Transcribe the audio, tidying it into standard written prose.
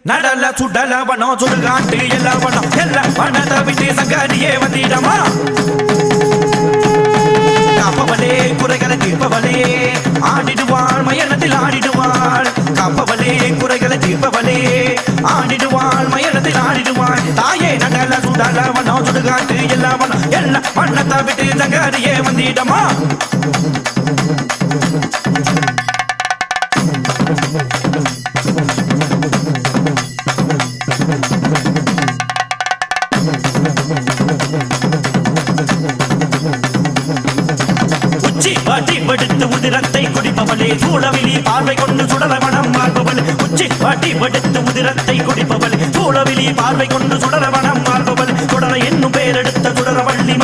நடல சுடல வனம் சுடுகாட்டு எல்லா வனம் எல்லா வனத்தை விட்டு சங்கரியே வந்திடமா காப்பவளே குறைகளை தீர்ப்பவளே ஆடிடுவாள் மயனத்தில் ஆடிடுவாள் காப்பவளே குறைகளை தீர்ப்பவளே ஆடிடுவாள் மயனத்தில் ஆடிடுவாள் தாயே நடல சுடல வனம் சுடுகாட்டு எல்லா வனம் எல்லா வனத்தை விட்டு சங்கரியே வந்திடமா படுத்து உதிரத்தை குடிப்பவளே சூழவிலி பார்வை கொண்டு சுடல மனம் மாறுபவள் உச்சி பாட்டி படுத்து உதிரத்தை குடிப்பவள் சூழவிலி பார்வை கொண்டு சுடல மனம் மாறுபவள் சுடல என்னும் பேரெடுத்த சுடர வள்ளி